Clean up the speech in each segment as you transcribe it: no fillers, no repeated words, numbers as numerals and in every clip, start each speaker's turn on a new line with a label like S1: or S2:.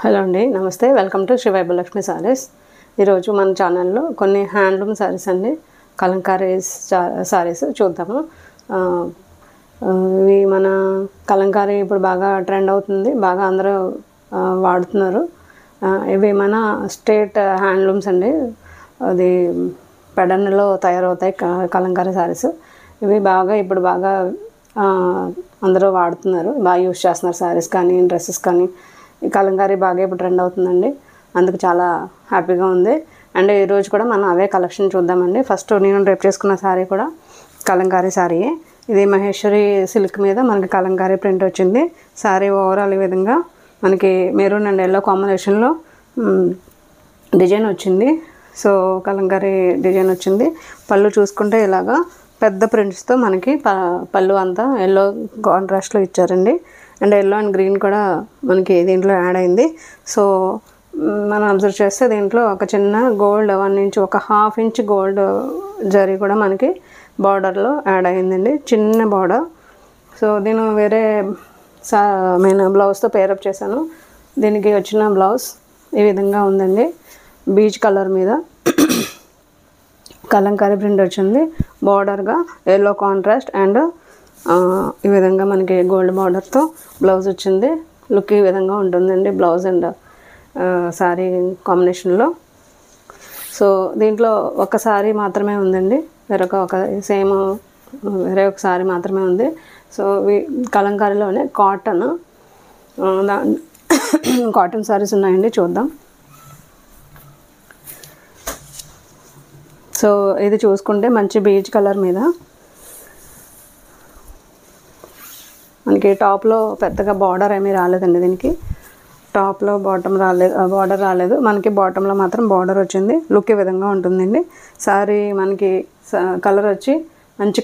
S1: Hello అండి, నమస్తే. Welcome to Sri Vaibhavalakshmi Sarees. ఈరోజు మన ఛానల్లో కొన్ని హ్యాండ్లూమ్ సారీస్ అండి, కలంకారీ సారీస్ చూద్దాము. ఇవి మన కలంకారీ ఇప్పుడు బాగా ట్రెండ్ అవుతుంది, బాగా అందరూ వాడుతున్నారు. ఇవి మన స్టేట్ హ్యాండ్లూమ్స్ అండి. అది పెడన్లో తయారవుతాయి కలంకారీ సారీస్. ఇవి ఇప్పుడు బాగా అందరూ వాడుతున్నారు, బాగా యూజ్ చేస్తున్నారు. సారీస్ కానీ డ్రెస్సెస్ కానీ ఈ కలంకారీ బాగా ఇప్పుడు ట్రెండ్ అవుతుందండి, అందుకు చాలా హ్యాపీగా ఉంది. అండ్ ఈరోజు కూడా మనం అవే కలెక్షన్ చూద్దామండి. ఫస్ట్ నేను రేపు చేసుకున్న శారీ కూడా కలంకారీ శారీయే. ఇది మహేశ్వరి సిల్క్ మీద మనకి కలంకారీ ప్రింట్ వచ్చింది. శారీ ఓవరాల్ ఈ విధంగా మనకి మెరూన్ అండ్ ఎల్లో కాంబినేషన్లో డిజైన్ వచ్చింది. సో కలంకారీ డిజైన్ వచ్చింది. పళ్ళు చూసుకుంటే ఇలాగా పెద్ద ప్రింట్స్తో మనకి పళ్ళు అంతా ఎల్లో కాంట్రాస్ట్లో ఇచ్చారండి. అండ్ ఎల్లో అండ్ గ్రీన్ కూడా మనకి దీంట్లో యాడ్ అయింది. సో మనం అబ్జర్వ్ చేస్తే దీంట్లో ఒక చిన్న గోల్డ్ 1 ఇంచ్, ఒక 1/2 ఇంచ్ గోల్డ్ జరీ కూడా మనకి బార్డర్లో యాడ్ అయిందండి, చిన్న బార్డర్. సో దీని వేరే నేను బ్లౌజ్తో పేరప్ చేశాను. దీనికి వచ్చిన బ్లౌజ్ ఈ విధంగా ఉందండి. బీచ్ కలర్ మీద కలంకారీ ప్రింట్ వచ్చింది. బార్డర్గా ఎల్లో కాంట్రాస్ట్ అండ్ ఈ విధంగా మనకి గోల్డ్ బార్డర్తో బ్లౌజ్ వచ్చింది. లుక్ ఈ విధంగా ఉంటుందండి బ్లౌజ్ అండ్ శారీ కాంబినేషన్లో. సో దీంట్లో ఒక శారీ మాత్రమే ఉందండి, వేరే ఒక శారీ మాత్రమే ఉంది. సో కలంకారీలోనే కాటన్ శారీస్ ఉన్నాయండి, చూద్దాం. సో ఇది చూసుకుంటే మంచి బీచ్ కలర్ మీద మనకి టాప్లో పెద్దగా బార్డర్ ఏమీ రాలేదండి. దీనికి టాప్లో బార్డర్ రాలేదు, మనకి బాటంలో మాత్రం బార్డర్ వచ్చింది. లుక్ ఈ విధంగా ఉంటుందండి. సారీ మనకి కలర్ వచ్చి మంచి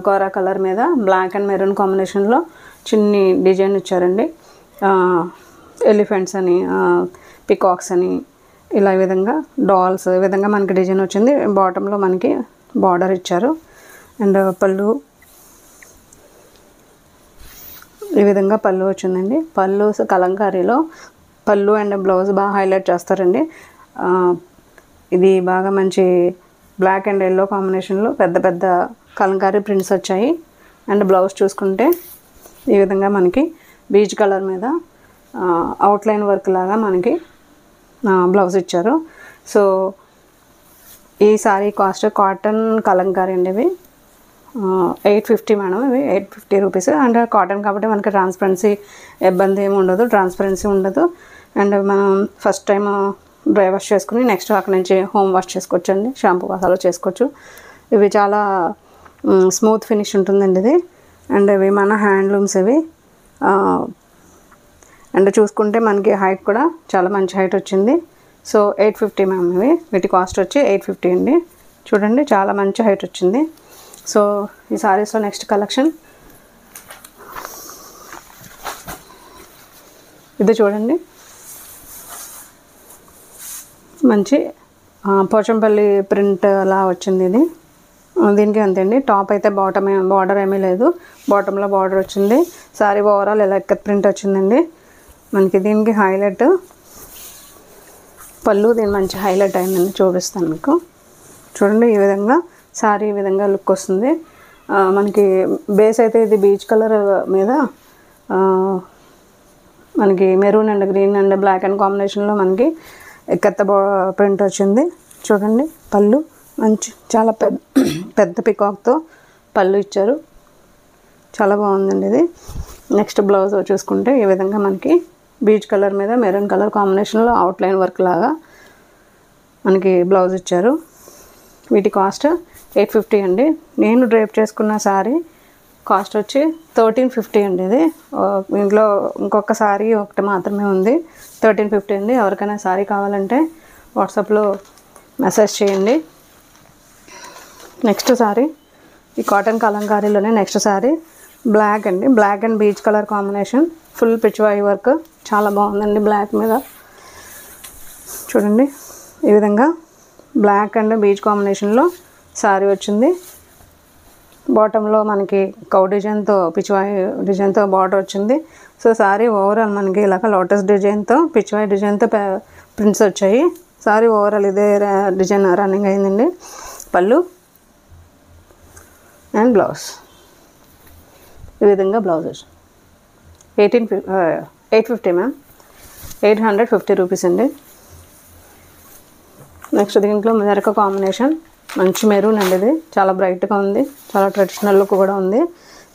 S1: కోరా కలర్ మీద బ్లాక్ అండ్ మెరూన్ కాంబినేషన్లో చిన్ని డిజైన్ ఇచ్చారండి. ఎలిఫెంట్స్ అని, పికాక్స్ అని, ఇలా ఈ విధంగా డాల్స్ ఈ విధంగా మనకి డిజైన్ వచ్చింది. బాటంలో మనకి బార్డర్ ఇచ్చారు. అండ్ పళ్ళు ఈ విధంగా పళ్ళు వచ్చిందండి. పళ్ళు కలంకారీలో పళ్ళు అండ్ బ్లౌజ్ బాగా హైలైట్ చేస్తారండి. ఇది బాగా మంచి బ్లాక్ అండ్ ఎల్లో కాంబినేషన్లో పెద్ద పెద్ద కలంకారీ ప్రింట్స్ వచ్చాయి. అండ్ బ్లౌజ్ చూసుకుంటే ఈ విధంగా మనకి బీచ్ కలర్ మీద అవుట్లైన్ వర్క్ లాగా మనకి బ్లౌజ్ ఇచ్చారు. సో ఈ సారీ కాస్ట్ కాటన్ కలంకారీ అండి. ఇవి 850 మేడం, ఇవి 850 రూపీస్. అండ్ కాటన్ కాబట్టి మనకి ట్రాన్స్పరెన్సీ ఇబ్బంది ఏమి ఉండదు, ట్రాన్స్పరెన్సీ ఉండదు. అండ్ మనం ఫస్ట్ టైం డ్రై వాష్ చేసుకుని నెక్స్ట్ అక్కడ నుంచి హోమ్ వాష్ చేసుకోవచ్చండి, షాంపూ వాసాలో చేసుకోవచ్చు. ఇవి చాలా స్మూత్ ఫినిష్ ఉంటుందండి ఇది. అండ్ ఇవి మన హ్యాండ్లూమ్స్ ఇవి. అండ్ చూసుకుంటే మనకి హైట్ కూడా చాలా మంచి హైట్ వచ్చింది. సో 850 మ్యామ్, వీటి కాస్ట్ వచ్చి 850 అండి. చూడండి చాలా మంచి హైట్ వచ్చింది. సో ఈ సారీస్లో నెక్స్ట్ కలెక్షన్ ఇది చూడండి. మంచి పోచంపల్లి ప్రింట్ అలా వచ్చింది ఇది. దీనికి అంతే అండి. టాప్ అయితే బార్డర్ ఏమీ లేదు, బాటంలో బార్డర్ వచ్చింది. సారీ ఓవరాల్ ఇలా ఎక్కత్ ప్రింట్ వచ్చిందండి మనకి. దీనికి హైలైట్ పళ్ళు, దీని మంచి హైలైట్ అయిందండి, చూపిస్తాను మీకు. చూడండి ఈ విధంగా సారీ ఈ విధంగా లుక్ వస్తుంది మనకి. బేస్ అయితే ఇది బీచ్ కలర్ మీద మనకి maroon and green and black and కాంబినేషన్లో మనకి ఎక్కత్త ప్రింట్ వచ్చింది. చూడండి పళ్ళు మంచి చాలా పెద్ద పికాక్తో పళ్ళు ఇచ్చారు, చాలా బాగుందండి ఇది. నెక్స్ట్ బ్లౌజ్ చూసుకుంటే ఈ విధంగా మనకి బీచ్ కలర్ మీద మెరూన్ కలర్ కాంబినేషన్లో అవుట్లైన్ వర్క్ లాగా మనకి బ్లౌజ్ ఇచ్చారు. వీటి కాస్ట్ 850 అండి. నేను డ్రైప్ చేసుకున్న శారీ కాస్ట్ వచ్చి 1350 అండి. ఇది ఇంట్లో ఇంకొక శారీ ఒకటి మాత్రమే ఉంది, 1350 అండి. ఎవరికైనా శారీ కావాలంటే వాట్సాప్లో మెసేజ్ చేయండి. నెక్స్ట్ శారీ ఈ కాటన్ కలంకారీలోనే నెక్స్ట్ శారీ బ్లాక్ అండి. Black and peach colour combination, full Pichwai work, చాలా బాగుందండి. బ్లాక్ మీద చూడండి ఈ విధంగా బ్లాక్ అండ్ బీచ్ కాంబినేషన్లో శారీ వచ్చింది. బాటంలో మనకి కౌ డిజైన్తో పిచ్చివాయి డిజైన్తో బార్డర్ వచ్చింది. సో సారీ ఓవరాల్ మనకి ఇలాగ లోటస్ డిజైన్తో పిచ్చివాయి డిజైన్తో ప్రింట్స్ వచ్చాయి. సారీ ఓవరాల్ ఇదే డిజైన్ రన్నింగ్ అయిందండి. పళ్ళు అండ్ బ్లౌజ్ ఈ విధంగా బ్లౌజ్ వచ్చి 850 మ్యామ్, 850 రూపీస్ అండి. నెక్స్ట్ దీంట్లో మరొక కాంబినేషన్ మంచి మెరూన్ అండి. ఇది చాలా బ్రైట్గా ఉంది, చాలా ట్రెడిషనల్ లుక్ కూడా ఉంది.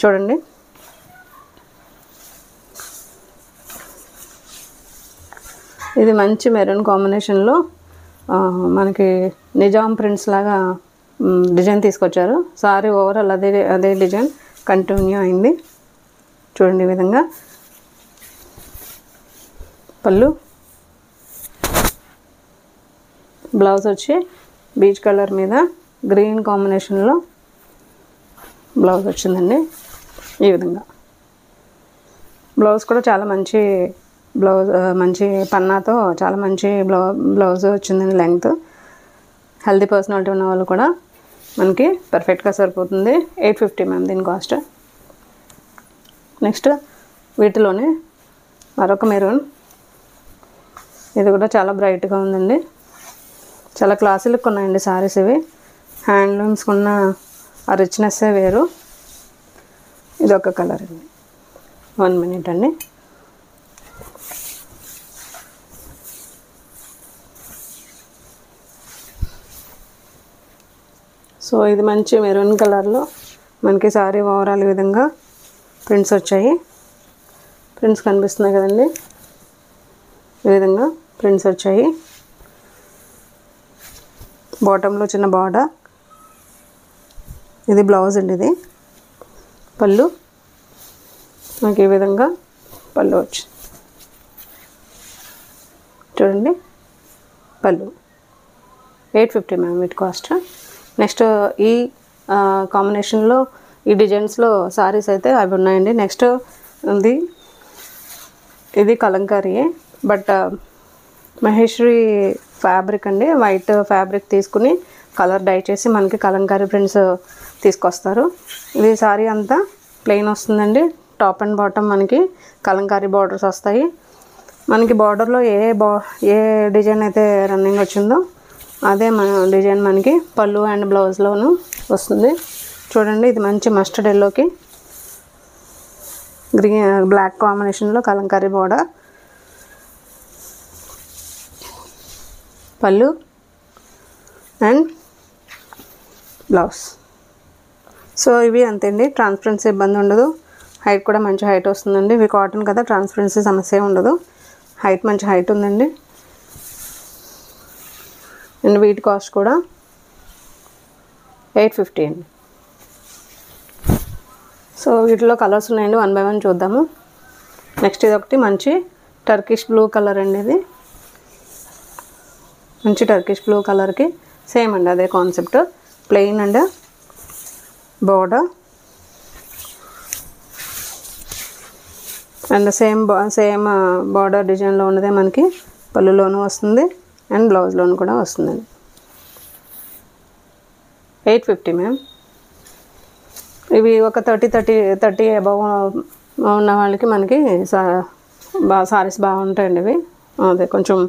S1: చూడండి ఇది మంచి మెరూన్ కాంబినేషన్లో మనకి నిజాం ప్రింట్స్ లాగా డిజైన్ తీసుకొచ్చారు. సారీ ఓవరాల్ అదే డిజైన్ కంటిన్యూ అయింది. చూడండి ఈ విధంగా పళ్ళు, బ్లౌజ్ వచ్చి బీచ్ కలర్ మీద గ్రీన్ కాంబినేషన్లో బ్లౌజ్ వచ్చిందండి. ఈ విధంగా బ్లౌజ్ కూడా చాలా మంచి బ్లౌజ్, మంచి పన్నాతో చాలా మంచి బ్లౌజ్ వచ్చిందండి. లెంగ్త్ హెల్తీ పర్సనాలిటీ ఉన్న వాళ్ళు కూడా మనకి పర్ఫెక్ట్గా సరిపోతుంది. 850 మ్యామ్ దీని కాస్ట్. నెక్స్ట్ వీటిలోనే మరొక మెరూన్, ఇది కూడా చాలా బ్రైట్గా ఉందండి. చాలా క్లాసీ లుక్ ఉన్నాయండి సారీస్ ఇవి. హ్యాండ్లూమ్స్కి ఉన్న ఆ రిచ్నెస్సే వేరు. ఇది ఒక కలర్ అండి. 1 మినిట్ అండి. సో ఇది మంచి మెరూన్ కలర్లో మనకి సారీ ఓవరాల్ ఈ విధంగా ప్రింట్స్ వచ్చాయి. ప్రింట్స్ కనిపిస్తున్నాయి కదండి, ఈ విధంగా ప్రింట్స్ వచ్చాయి. బాటంలో చిన్న బార్డర్, ఇది బ్లౌజ్ అండి. ఇది పళ్ళు మనకి ఈ విధంగా పళ్ళు వచ్చింది. చూడండి పళ్ళు 850 మ్యామ్ వీటి కాస్ట్. నెక్స్ట్ ఈ కాంబినేషన్లో ఈ డిజైన్స్లో సారీస్ అయితే అవి ఉన్నాయండి. నెక్స్ట్ ఉంది ఇది కలంకారీ, బట్ మహేశ్వరి ఫ్యాబ్రిక్ అండి. వైట్ ఫ్యాబ్రిక్ తీసుకుని కలర్ డై చేసి మనకి కలంకారీ ప్రింట్స్ తీసుకొస్తారు. ఇది సారీ అంతా ప్లెయిన్ వస్తుందండి. టాప్ అండ్ బాటమ్ మనకి కలంకారీ బార్డర్స్ వస్తాయి. మనకి బార్డర్లో ఏ డిజైన్ అయితే రన్నింగ్ వచ్చిందో అదే మన డిజైన్ మనకి పళ్ళు అండ్ బ్లౌజ్లోనూ వస్తుంది. చూడండి ఇది మంచి మస్టర్డ్ ఎల్లోకి బ్లాక్ కాంబినేషన్లో కలంకారీ బార్డర్, పళ్ళు అండ్ బ్లౌజ్. సో ఇవి అంతేండి. ట్రాన్స్పరెన్సీ ఇబ్బంది ఉండదు. హైట్ కూడా మంచి హైట్ వస్తుందండి. ఇవి కాటన్ కదా, ట్రాన్స్పరెన్సీ సమస్య ఉండదు. హైట్ మంచి హైట్ ఉందండి. అండ్ వీటి కాస్ట్ కూడా 850 అండి. సో వీటిలో కలర్స్ ఉన్నాయండి, 1 బై 1 చూద్దాము. నెక్స్ట్ ఇది ఒకటి మంచి టర్కిష్ బ్లూ కలర్ అండి. ఇది మంచి టర్కిష్ బ్లూ కలర్కి సేమ్ అండి అదే concept, plain and border and same border డిజైన్లో ఉన్నదే మనకి పళ్ళులోనూ వస్తుంది అండ్ బ్లౌజ్లోనూ కూడా వస్తుందండి. 850 మ్యామ్. ఇవి ఒక 30 అబవ్ ఉన్న వాళ్ళకి మనకి సారీస్ బాగుంటాయండి. ఇవి అదే కొంచెం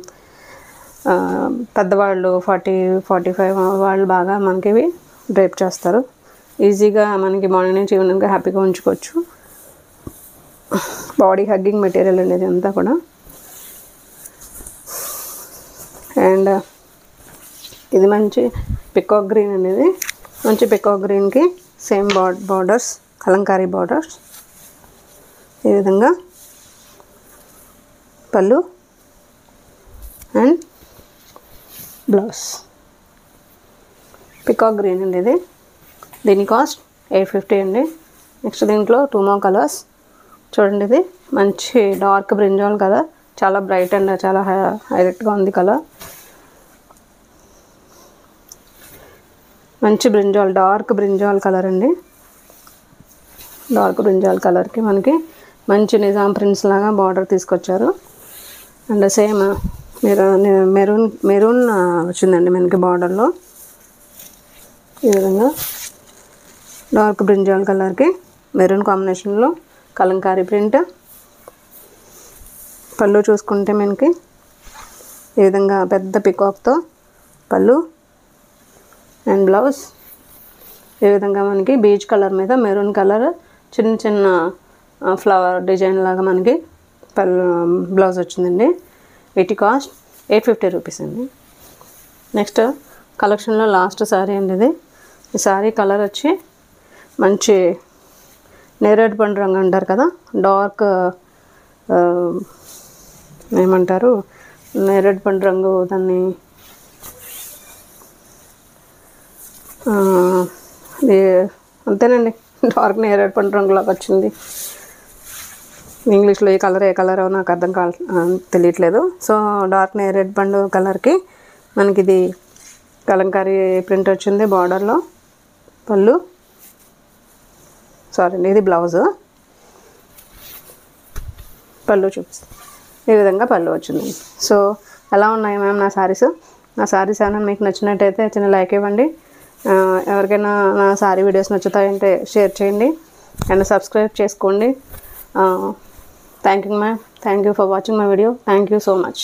S1: పెద్దవాళ్ళు 40-45 వాళ్ళు బాగా మనకి ఇవి డ్రైప్ చేస్తారు. ఈజీగా మనకి మార్నింగ్ నుంచి ఈవినింగ్ హ్యాపీగా ఉంచుకోవచ్చు. బాడీ హగ్గింగ్ మెటీరియల్ అనేది అంతా కూడా. అండ్ ఇది మంచి పికాక్ గ్రీన్ అనేది, మంచి పికాక్ గ్రీన్కి సేమ్ బార్డర్స్ కలంకారీ బార్డర్స్ ఈ విధంగా పళ్ళు అండ్ బ్లౌజ్. పికాక్ గ్రీన్ అండి ఇది. దీని కాస్ట్ 850 అండి. నెక్స్ట్ దీంట్లో 2 more కలర్స్ చూడండి. ఇది మంచి డార్క్ బ్రింజాల్ కలర్, చాలా బ్రైట్ అండ్ చాలా హైలైట్గా ఉంది కలర్. మంచి బ్రింజాల్, డార్క్ బ్రింజాల్ కలర్ అండి. డార్క్ బ్రింజాల్ కలర్కి మనకి మంచి నిజాం ప్రింట్స్ లాగా బార్డర్ తీసుకొచ్చారు. అండ్ సేమ్ మెరూన్ వచ్చిందండి మనకి బార్డర్లో ఈ విధంగా. డార్క్ బ్రింజాల్ కలర్కి మెరూన్ కాంబినేషన్లో కలంకారీ ప్రింట్. పళ్ళు చూసుకుంటే మనకి ఈ విధంగా పెద్ద పికాక్తో పళ్ళు అండ్ బ్లౌజ్ ఈ విధంగా మనకి బీచ్ కలర్ మీద మెరూన్ కలర్ చిన్న చిన్న ఫ్లవర్ డిజైన్ లాగా మనకి పళ్ళు బ్లౌజ్ వచ్చిందండి. వీటి కాస్ట్ 850 రూపీస్ అండి. నెక్స్ట్ కలెక్షన్లో లాస్ట్ శారీ అండి ఇది. ఈ శారీ కలర్ వచ్చి మంచి నేరేడు పండు రంగు అంటారు కదా, డార్క్ ఏమంటారు నేరేడు పండు రంగు, దాన్ని అంతేనండి, డార్క్ నేరేడు పండు రంగులోకి వచ్చింది. ఇంగ్లీష్లో ఏ కలర్ నాకు అర్థం తెలియట్లేదు. సో డార్క్ నేరేడు పండు కలర్కి మనకి ఇది కలంకారీ ప్రింట్ వచ్చింది బార్డర్లో. పళ్ళు ఇది బ్లౌజ్. పళ్ళు చూపిస్తాను, ఈ విధంగా పళ్ళు వచ్చింది. సో ఎలా ఉన్నాయి మ్యామ్ నా శారీస్? నా శారీస్ ఏమైనా మీకు నచ్చినట్టయితే చిన్న లైక్ ఇవ్వండి. ఎవరికైనా నా శారీ వీడియోస్ నచ్చుతాయంటే షేర్ చేయండి అండ్ సబ్స్క్రైబ్ చేసుకోండి. Thank you ma'am. Thank you for watching my video. Thank you so much.